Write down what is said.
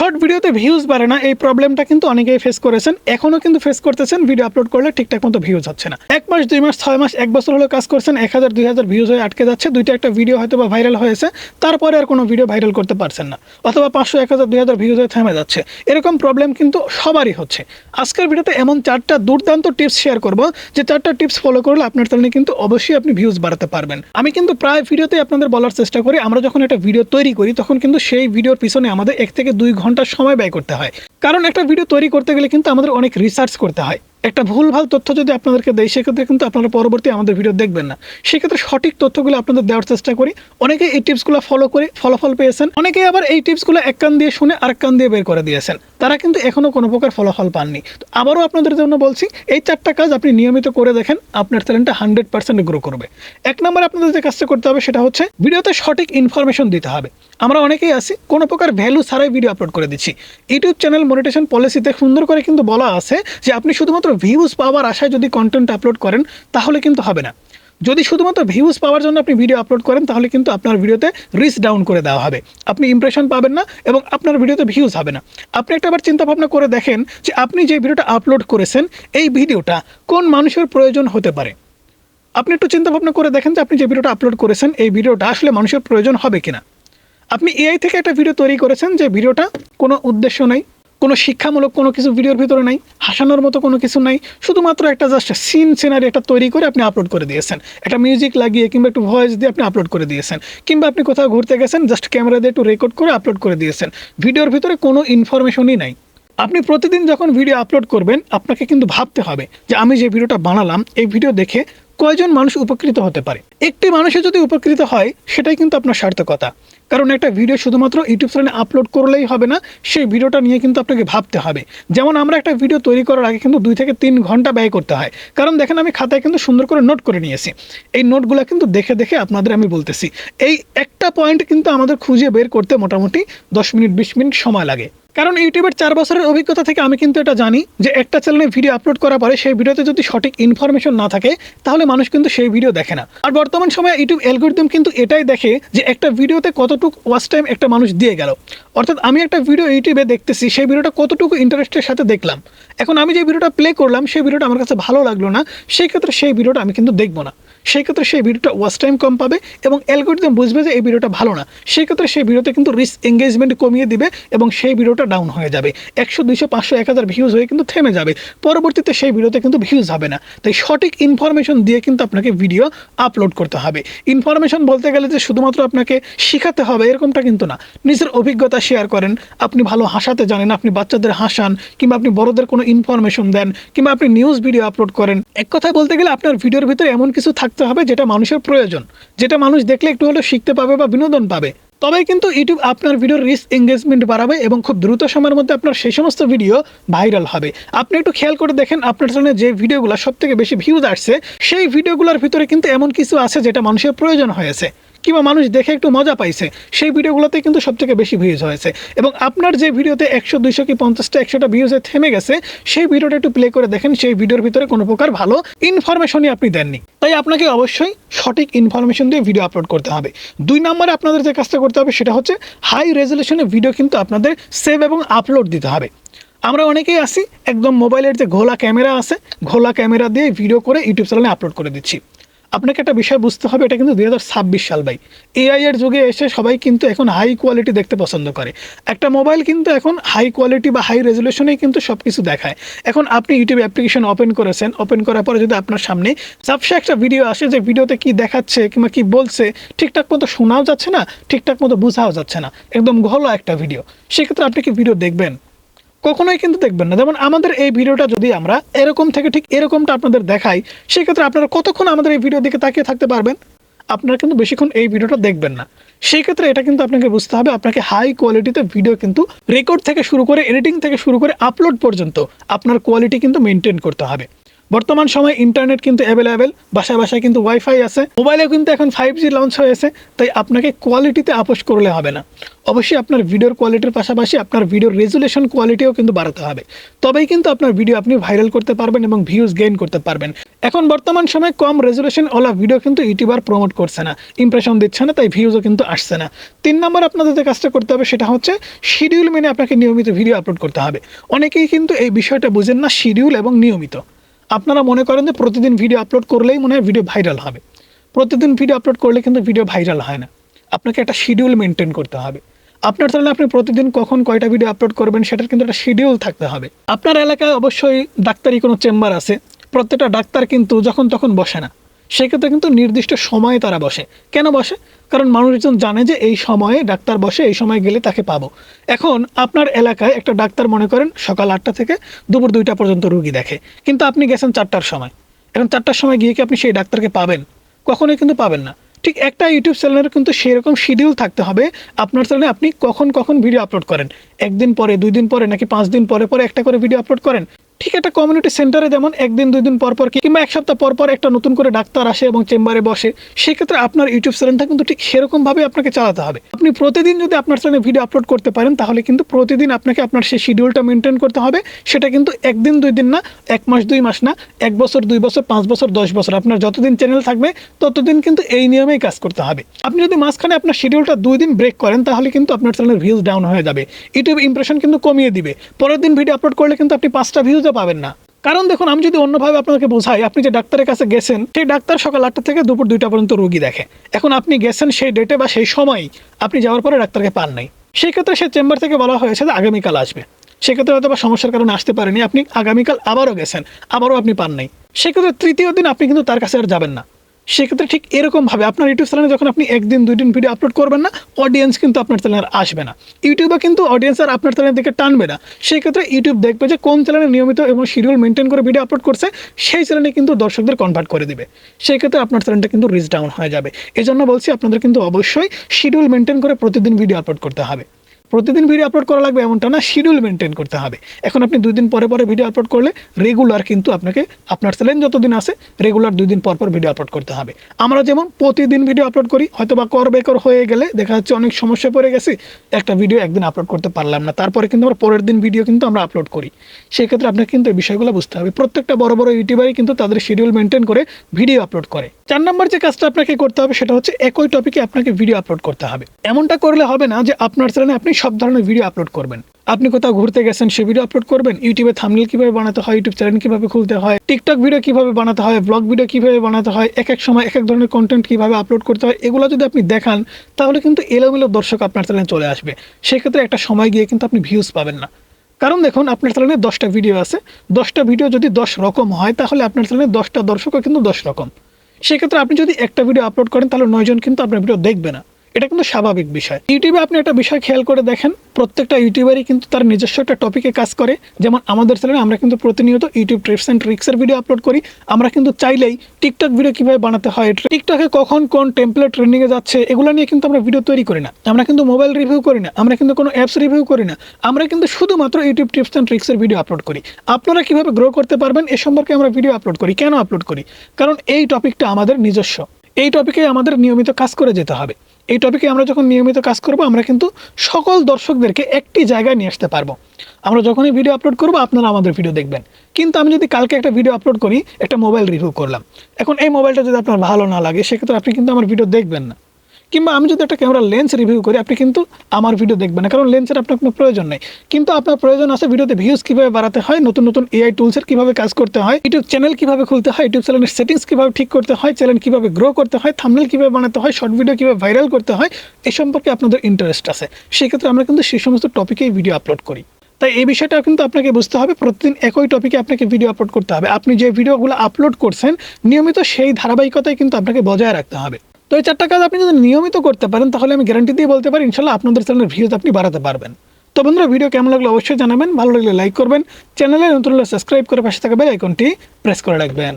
Short ভিডিওতে views বাড়ে না, এই প্রবলেমটা কিন্তু অনেকেই ফেস করেছেন, এখনও কিন্তু ফেস করতেছেন। ভিডিও আপলোড করলে ঠিকঠাক মতো ভিউজ হচ্ছে না। 1 মাস 2 মাস 6 মাস 1 বছর হলো কাজ করছেন, 1000 2000 ভিউজ হয়ে আটকে যাচ্ছে। দুইটা একটা ভিডিও হয়তো বা ভাইরাল হয়েছে, তারপরে আর কোনো ভিডিও ভাইরাল করতে পারছেন না, অথবা 500 1000 2000 ভিউজ হয়ে থেমে যাচ্ছে। এরকম প্রবলেম কিন্তু সবারই হচ্ছে। আজকের ভিডিওতে এমন 4টা দুর্দান্ত টিপস শেয়ার করব, যে 4টা টিপস ফলো করলে আপনার চ্যানেলে কিন্তু অবশ্যই আপনি ভিউজ বাড়াতে পারবেন। আমি কিন্তু প্রায় ভিডিওতে আপনাদের বলার চেষ্টা করি, আমরা যখন একটা ভিডিও তৈরি করি তখন কিন্তু সেই ভিডিওর পিছনে আমাদের 1 থেকে 2 ঘন্টা সময় ব্যয় করতে হয়। কারণ একটা ভিডিও তৈরি করতে গেলে কিন্তু আমাদের অনেক রিসার্চ করতে হয়। একটা ভুলভাল তথ্য যদি আপনাদেরকে দেয়, সেক্ষেত্রে কিন্তু আপনারা পরবর্তী আমাদের ভিডিও দেখবেন না। সেক্ষেত্রে সঠিক তথ্যগুলো আপনাদের দেওয়ার চেষ্টা করি। অনেকে এই টিপসগুলো ফলো করে ফলাফল পেয়েছেন, অনেকে আবার এই টিপসগুলো এক কান দিয়ে শুনে আরেক কান দিয়ে বের করে দিয়েছেন, তারা কিন্তু এখনও কোনো প্রকার ফলাফল পাননি। তো আবারও আপনাদের জন্য বলছি, এই 4টা কাজ আপনি নিয়মিত করে দেখেন, আপনার চ্যানেলটা 100% গ্রো করবে। 1 নম্বরে আপনাদের যে কাজটা করতে হবে সেটা হচ্ছে ভিডিওতে সঠিক ইনফরমেশন দিতে হবে। আমরা অনেকেই আছি কোনো প্রকার ভ্যালু ছাড়াই ভিডিও আপলোড করে দিচ্ছি। ইউটিউব চ্যানেল মনিটাইজেশন পলিসিতে সুন্দর করে কিন্তু বলা আছে যে আপনি শুধুমাত্র ভিউজ পাওয়ার আশায় যদি কন্টেন্ট আপলোড করেন তাহলে কিন্তু হবে না। যদি শুধুমাত্র ভিউজ পাওয়ার জন্য আপনি ভিডিও আপলোড করেন তাহলে কিন্তু আপনার ভিডিওতে রিচ ডাউন করে দেওয়া হবে, আপনি ইমপ্রেশন পাবেন না এবং আপনার ভিডিওতে ভিউজ হবে না। আপনি একটা বার চিন্তা ভাবনা করে দেখেন যে আপনি যে ভিডিওটা আপলোড করেছেন এই ভিডিওটা কোন মানুষের প্রয়োজন হতে পারে। আপনি একটু চিন্তা ভাবনা করে দেখেন যে আপনি যে ভিডিওটা আপলোড করেছেন এই ভিডিওটা আসলে মানুষের প্রয়োজন হবে কিনা। আপনি এআই থেকে একটা ভিডিও তৈরি করেছেন যে ভিডিওটা কোনো উদ্দেশ্য নাই, কোনো শিক্ষামূলক কোনো কিছু ভিডিওর ভিতরে নাই, হাসানোর মতো কোনো কিছু নাই, শুধুমাত্র একটা জাস্ট সিনারি একটা তৈরি করে আপনি আপলোড করে দিয়েছেন, একটা মিউজিক লাগিয়ে কিংবা একটু ভয়েস দিয়ে আপনি আপলোড করে দিয়েছেন, কিংবা আপনি কোথাও ঘুরতে গেছেন জাস্ট ক্যামেরা দিয়ে একটু রেকর্ড করে আপলোড করে দিয়েছেন। ভিডিওর ভিতরে কোনো ইনফরমেশনই নাই। আপনি প্রতিদিন যখন ভিডিও আপলোড করবেন আপনাকে কিন্তু ভাবতে হবে যে আমি যে ভিডিওটা বানালাম এই ভিডিও দেখে কয়জন মানুষ উপকৃত হতে পারে। একটি মানুষের যদি উপকৃত হয় সেটাই কিন্তু আপনার সার্থকতা। কারণ একটা ভিডিও শুধুমাত্র ইউটিউব চ্যানেলে আপলোড করলেই হবে না, সেই ভিডিওটা নিয়ে কিন্তু আপনাকে ভাবতে হবে। যেমন আমরা একটা ভিডিও তৈরি করার আগে কিন্তু 2 থেকে 3 ঘন্টা ব্যয় করতে হয়। কারণ দেখেন আমি খাতায় কিন্তু সুন্দর করে নোট করে নিয়েছি, এই নোটগুলো কিন্তু দেখে দেখে আপনাদের আমি বলতেছি। এই একটা পয়েন্ট কিন্তু আমাদের খুঁজে বের করতে মোটামুটি 10 মিনিট 20 মিনিট সময় লাগে। কারণ ইউটিউবের 4 বছরের অভিজ্ঞতা থেকে আমি কিন্তু এটা জানি যে একটা চ্যানেলে ভিডিও আপলোড করার পরে সেই ভিডিওতে যদি সঠিক ইনফরমেশন না থাকে তাহলে মানুষ কিন্তু সেই ভিডিও দেখে না। আর বর্তমান সময়ে ইউটিউব অ্যালগরিদম কিন্তু এটাই দেখে যে একটা ভিডিওতে কতটুকু ওয়াচ টাইম একটা মানুষ দিয়ে গেল। অর্থাৎ আমি একটা ভিডিও ইউটিউবে দেখতেছি, সেই ভিডিওটা কতটুকু ইন্টারেস্টের সাথে দেখলাম। এখন আমি যে ভিডিওটা প্লে করলাম সেই ভিডিওটা আমার কাছে ভালো লাগলো না, সেই ক্ষেত্রে সেই ভিডিওটা আমি কিন্তু দেখবো না। সেই ক্ষেত্রে সেই ভিডিওটা ওয়াচ টাইম কম পাবে এবং অ্যালগরিদম বুঝবে যে এই ভিডিওটা ভালো না। সেই ক্ষেত্রে সেই ভিডিওতে কিন্তু রিচ এঙ্গেজমেন্ট কমিয়ে দিবে এবং সেই ভিডিওটা ডাউন হয়ে যাবে, 100 200 500 1000 ভিউজ হয়ে কিন্তু থেমে যাবে। পরবর্তীতে সেই ভিডিওতে কিন্তু ভিউজ হবে না। তাই সঠিক ইনফরমেশন দিয়ে কিন্তু আপনাকে ভিডিও আপলোড করতে হবে। ইনফরমেশন বলতে গেলে যে শুধুমাত্র আপনাকে শেখাতে হবে এরকমটা কিন্তু না। নিজের অভিজ্ঞতা শেয়ার করেন, আপনি ভালো হাসাতে জানেন, আপনি বাচ্চাদের হাসান, কিংবা আপনি বড়দের কোনো ইনফরমেশন দেন, কিংবা আপনি নিউজ ভিডিও আপলোড করেন। এক কথায় বলতে গেলে আপনার ভিডিওর ভিতরে এমন কিছু থাকতে হবে যেটা মানুষের প্রয়োজন, যেটা মানুষ দেখলে একটু হলেও শিখতে পাবে বা বিনোদন পাবে। তবেই কিন্তু ইউটিউব আপনার ভিডিওর রিচ এঙ্গেজমেন্ট বাড়াবে এবং খুব দ্রুত সময়ের মধ্যে আপনার সেই সমস্ত ভিডিও ভাইরাল হবে। আপনি একটু খেয়াল করে দেখেন আপনার চ্যানেলে যে ভিডিওগুলো সবথেকে বেশি ভিউজ আসছে সেই ভিডিওগুলোর ভিতরে কিন্তু এমন কিছু আছে যেটা মানুষের প্রয়োজন হয়েছে, কিংবা মানুষ দেখে একটু মজা পাইছে, সেই ভিডিওগুলোতে কিন্তু সবথেকে বেশি ভিউজ হয়েছে। এবং আপনার যে ভিডিওতে 100 200 কি 50টা 100টা ভিউজে থেমে গেছে সেই ভিডিওটা একটু প্লে করে দেখেন, সেই ভিডিওর ভিতরে কোনো প্রকার ভালো ইনফরমেশনই আপনি দেননি। তাই আপনাকে অবশ্যই সঠিক ইনফরমেশন দিয়ে ভিডিও আপলোড করতে হবে। 2 নম্বরে আপনাদের যে কাজটা করতে হবে সেটা হচ্ছে হাই রেজলিউশনে ভিডিও কিন্তু আপনাদের সেভ এবং আপলোড দিতে হবে। আমরা অনেকেই আসি একদম মোবাইলের যে ঘোলা ক্যামেরা আছে, ঘোলা ক্যামেরা দিয়ে ভিডিও করে ইউটিউব চ্যানেলে আপলোড করে দিচ্ছি। আপনাকে একটা বিষয় বুঝতে হবে, এটা কিন্তু 2026 সাল ভাই। এআই এর যুগে এসে সবাই কিন্তু এখন হাই কোয়ালিটি দেখতে পছন্দ করে। একটা মোবাইল কিন্তু এখন হাই কোয়ালিটি বা হাই রেজলিউশনেই কিন্তু সব কিছু দেখায়। এখন আপনি ইউটিউব অ্যাপ্লিকেশন ওপেন করেছেন, ওপেন করার পরে যদি আপনার সামনে ঝাপসা একটা ভিডিও আসে যে ভিডিওতে কি দেখাচ্ছে কিংবা কি বলছে ঠিকঠাক মতো শোনাও যাচ্ছে না, ঠিকঠাক মতো বোঝাও যাচ্ছে না, একদম ঘোলা একটা ভিডিও, সেক্ষেত্রে আপনি কি ভিডিও দেখবেন? কখনোই কিন্তু দেখবেন না। যেমন আমাদের এই ভিডিওটা যদি আমরা এরকম থেকে ঠিক এরকমটা আপনাদের দেখাই, সেক্ষেত্রে আপনারা কতক্ষণ আমাদের এই ভিডিও দিকে তাকিয়ে থাকতে পারবেন? আপনারা কিন্তু বেশিক্ষণ এই ভিডিওটা দেখবেন না। সেই ক্ষেত্রে এটা কিন্তু আপনাকে বুঝতে হবে, আপনাকে হাই কোয়ালিটিতে ভিডিও কিন্তু রেকর্ড থেকে শুরু করে এডিটিং থেকে শুরু করে আপলোড পর্যন্ত আপনার কোয়ালিটি কিন্তু মেনটেন করতে হবে। বর্তমান সময় ইন্টারনেট কিন্তু অ্যাভেলেবেল, বাসায় বাসায় কিন্তু ওয়াইফাই আছে, মোবাইলেও কিন্তু এখন 5G লঞ্চ হয়েছে। তাই আপনাকে কোয়ালিটিতে আপোষ করলে হবে না, অবশ্যই আপনার ভিডিওর কোয়ালিটির পাশাপাশি আপনার ভিডিওর রেজুলেশন কোয়ালিটিও কিন্তু বাড়াতে হবে, তবেই কিন্তু আপনার ভিডিও আপনি ভাইরাল করতে পারবেন এবং ভিউজ গেইন করতে পারবেন। এখন বর্তমান সময় কম রেজুলেশন ওলা ভিডিও কিন্তু ইউটিউবার প্রমোট করছে না, ইমপ্রেশন দিচ্ছে না, তাই ভিউজও কিন্তু আসছে না। 3 নম্বর আপনাদের যে কাজটা করতে হবে সেটা হচ্ছে শিডিউল মেনে আপনাকে নিয়মিত ভিডিও আপলোড করতে হবে। অনেকেই কিন্তু এই বিষয়টা বুঝেন না, শিডিউল এবং নিয়মিত। আপনারা মনে করেন যে প্রতিদিন ভিডিও আপলোড করলেই মনে হয় ভিডিও ভাইরাল হবে। প্রতিদিন ভিডিও আপলোড করলে কিন্তু ভিডিও ভাইরাল হয় না। আপনাকে একটা শিডিউল মেনটেন করতে হবে। আপনার চ্যানেলে আপনি প্রতিদিন কখন কয়টা ভিডিও আপলোড করবেন সেটার কিন্তু একটা শিডিউল থাকতে হবে। আপনার এলাকায় অবশ্যই ডাক্তারি কোনো চেম্বার আছে, প্রত্যেকটা ডাক্তার কিন্তু যখন তখন বসে না, সেক্ষেত্রে কিন্তু নির্দিষ্ট সময়ে তারা বসে। কেন বসে? কারণ মানুষজন জানে যে এই সময়ে ডাক্তার বসে, এই সময় গেলে তাকে পাবো। এখন আপনার এলাকায় একটা ডাক্তার মনে করেন সকাল 8টা থেকে দুপুর 2টা পর্যন্ত রুগী দেখে, কিন্তু আপনি গেছেন 4টার সময়। এখন 4টার সময় গিয়ে কি আপনি সেই ডাক্তারকে পাবেন? কখনোই কিন্তু পাবেন না। ঠিক একটা ইউটিউব চ্যানেলের কিন্তু সেরকম শিডিউল থাকতে হবে। আপনার চ্যানেলে আপনি কখন কখন ভিডিও আপলোড করেন, 1 দিন পরে, 2 দিন পরে, নাকি 5 দিন পরে পরে একটা করে ভিডিও আপলোড করেন। ঠিক একটা কমিউনিটি সেন্টারে যেমন 1 দিন 2 দিন পর পর কিংবা 1 সপ্তাহ পর পর একটা নতুন করে ডাক্তার আসে এবং চেম্বারে বসে, সেক্ষেত্রে আপনার ইউটিউব চ্যানেলটা কিন্তু ঠিক সেরকমভাবে আপনাকে চালাতে হবে। আপনি প্রতিদিন যদি আপনার চ্যানেলে ভিডিও আপলোড করতে পারেন, তাহলে কিন্তু প্রতিদিন আপনাকে আপনার সেই শিডিউলটা মেনটেন করতে হবে। সেটা কিন্তু 1 দিন 2 দিন না, 1 মাস 2 মাস না, 1 বছর 2 বছর 5 বছর 10 বছর, আপনার যতদিন চ্যানেল থাকবে ততদিন কিন্তু এই নিয়মেই কাজ করতে হবে। আপনি যদি মাঝখানে আপনার শিডিউলটা 2 দিন ব্রেক করেন, তাহলে কিন্তু আপনার চ্যানেলের ভিউজ ডাউন হয়ে যাবে, ইউটিউব ইমপ্রেশন কিন্তু কমিয়ে দিবে। পরের দিন ভিডিও আপলোড করলে কিন্তু আপনি 5টা ভিউজও পাবেন না। কারণ দেখুন, আমি যদি অন্যভাবে আপনাকে বোঝাই, আপনি যে ডাক্তারের কাছে গেছেন, সেই ডাক্তার সকাল 8টা থেকে দুপুর 2টা পর্যন্ত রোগী দেখে। এখন আপনি গেছেন সেই ডেটে বা সেই সময়ই, আপনি যাওয়ার পরে ডাক্তারকে পান নাই, সেই ক্ষেত্রে সে চেম্বার থেকে বলা হয়েছে যে আগামীকাল আসবে। সেক্ষেত্রে হয়তো বা সমস্যার কারণে আসতে পারেনি, আপনি আগামীকাল আবারও গেছেন, আবারও আপনি পান নাই। সেক্ষেত্রে তৃতীয় দিন আপনি কিন্তু তার কাছে আর যাবেন না। সেক্ষেত্রে ঠিক এরকমভাবে আপনার ইউটিউব চ্যানেলে যখন আপনি 1 দিন 2 দিন ভিডিও আপলোড করবেন না, অডিয়েন্স কিন্তু আপনার চ্যানেলে আসবে না, ইউটিউবে কিন্তু অডিয়েন্স আর আপনার চ্যানেলের দিকে টানবে না। সেই ক্ষেত্রে ইউটিউব দেখবে যে কোন চ্যানেলে নিয়মিত এবং শিডিউল মেনটেন করে ভিডিও আপলোড করছে, সেই চ্যানেলে কিন্তু দর্শকদের কনভার্ট করে দিবে। সেই ক্ষেত্রে আপনার চ্যানেলটা কিন্তু রিচ ডাউন হয়ে যাবে। এই জন্য বলছি, আপনাদের কিন্তু অবশ্যই শিডিউল মেনটেন করে প্রতিদিন ভিডিও আপলোড করতে হবে। প্রতিদিন ভিডিও আপলোড করা লাগবে এমনটা না, শিডিউল মেনটেন করতে হবে। এখন আপনি 2 দিন পরে পরে ভিডিও আপলোড করলে রেগুলার কিন্তু আপনাকে আপনার চ্যানেল যতদিন আছে রেগুলার 2 দিন পর পর ভিডিও আপলোড করতে হবে। আমরা যেমন প্রতিদিন ভিডিও আপলোড করি, হয়তো বা বেকর হয়ে গেলে দেখা যাচ্ছে অনেক সমস্যা পড়ে গেছি, একটা ভিডিও একদিন আপলোড করতে পারলাম না, তারপরে কিন্তু আমরা পরের দিন ভিডিও কিন্তু আমরা আপলোড করি। সেক্ষেত্রে আপনাকে কিন্তু এই বিষয়গুলো বুঝতে হবে। প্রত্যেকটা বড় বড় ইউটিউবারই কিন্তু তাদের শিডিউল মেনটেন করে ভিডিও আপলোড করে। 4 নম্বর যে কাজটা আপনাকে করতে হবে সেটা হচ্ছে একই টপিকে আপনাকে ভিডিও আপলোড করতে হবে। এমনটা করলে হবে না যে আপনার চ্যানেলে আপনি সব ধরনের ভিডিও আপলোড করবেন। আপনি কোথাও ঘুরতে গেছেন, সে ভিডিও আপলোড করবেন, ইউটিউবে থাম্বনেল কিভাবে বানাতে হয়, ইউটিউব চ্যানেল কিভাবে খুলতে হয়, টিকটক ভিডিও কিভাবে বানাতে হয়, ব্লগ ভিডিও কিভাবে বানাতে হয়, এক এক সময় এক এক ধরনের কন্টেন্ট কিভাবে আপলোড করতে হয়, এগুলো যদি আপনি দেখান, তাহলে কিন্তু এলোমেলো দর্শক আপনার চ্যানেলে চলে আসবে। সেক্ষেত্রে একটা সময় গিয়ে কিন্তু আপনি ভিউজ পাবেন না। কারণ দেখুন, আপনার চ্যানেলে 10টা ভিডিও আছে, 10টা ভিডিও যদি 10 রকম হয়, তাহলে আপনার চ্যানেলে 10টা দর্শকও কিন্তু 10 রকম। সেক্ষেত্রে আপনি যদি একটা ভিডিও আপলোড করেন, তাহলে 9 জন কিন্তু আপনার ভিডিও দেখবে না। এটা কিন্তু স্বাভাবিক বিষয়। ইউটিউবে আপনি একটা বিষয় খেয়াল করে দেখেন, প্রত্যেকটা ইউটিউবারই কিন্তু তার নিজস্ব একটা টপিকে কাজ করে। যেমন আমাদের চ্যানেলে আমরা কিন্তু প্রতিনিয়ত ইউটিউব টিপস অ্যান্ড ট্রিক্সের ভিডিও আপলোড করি। আমরা কিন্তু চাইলেই টিকটক ভিডিও কিভাবে বানাতে হয়, টিকটকে কখন কোন টেমপ্লেট ট্রেন্ডিংয়ে যাচ্ছে, এগুলো নিয়ে কিন্তু আমরা ভিডিও তৈরি করি না। আমরা কিন্তু মোবাইল রিভিউ করি না, আমরা কিন্তু কোনো অ্যাপস রিভিউ করি না। আমরা কিন্তু শুধুমাত্র ইউটিউব টিপস অ্যান্ড ট্রিক্সের ভিডিও আপলোড করি। আপনারা কিভাবে গ্রো করতে পারবেন এ সম্পর্কে আমরা ভিডিও আপলোড করি। কেন আপলোড করি? কারণ এই টপিকটা আমাদের নিজস্ব, এই টপিকে আমাদের নিয়মিত কাজ করে যেতে হবে। এই টপিকে আমরা যখন নিয়মিত কাজ করব, আমরা কিন্তু সকল দর্শকদেরকে একটি জায়গায় নিয়ে আসতে পারবো। আমরা যখনই ভিডিও আপলোড করবো, আপনারা আমাদের ভিডিও দেখবেন। কিন্তু আমি যদি কালকে একটা ভিডিও আপলোড করি, একটা মোবাইল রিভিউ করলাম, এখন এই মোবাইলটা যদি আপনার ভালো না লাগে, সেক্ষেত্রে আপনি কিন্তু আমার ভিডিও দেখবেন না। কিংবা আমি যদি একটা ক্যামেরা লেন্স রিভিউ করি, আপনি কিন্তু আমার ভিডিও দেখবেন না, কারণ লেন্সের আপনার কোনো প্রয়োজন নেই। কিন্তু আপনার প্রয়োজন আছে ভিডিওতে ভিউজ কীভাবে বাড়াতে হয়, নতুন নতুন এআই টুলসের কীভাবে কাজ করতে হয়, ইউটিউব চ্যানেল কীভাবে খুলতে হয়, ইউটিউব চ্যানেলের সেটিংস কীভাবে ঠিক করতে হয়, চ্যানেল কীভাবে গ্রো করতে হয়, থাম্বনেল কীভাবে বানাতে হয়, শর্ট ভিডিও কীভাবে ভাইরাল করতে হয়, এই সম্পর্কে আপনাদের ইন্টারেস্ট আছে। সেক্ষেত্রে আমরা কিন্তু সেই সমস্ত টপিকেই ভিডিও আপলোড করি। তাই এই বিষয়টা কিন্তু আপনাকে বুঝতে হবে, প্রতিদিন একই টপিকে আপনাকে ভিডিও আপলোড করতে হবে। আপনি যে ভিডিওগুলো আপলোড করছেন নিয়মিত, সেই ধারাবাহিকতায় কিন্তু আপনাকে বজায় রাখতে হবে। তো এই 4টা কাজ আপনি যদি নিয়মিত করতে পারেন, তাহলে আমি গ্যারান্টি দিয়ে বলতে পারি ইনশাল্লাহ আপনাদের চ্যানেলের ভিউজ আপনি বাড়াতে পারবেন। তো বন্ধুরা, ভিডিও কেমন লাগলো অবশ্যই জানাবেন, ভালো লাগলে লাইক করবেন, চ্যানেলে নতুন হলে সাবস্ক্রাইব করে পাশে থাকা বেল আইকনটি প্রেস করে রাখবেন।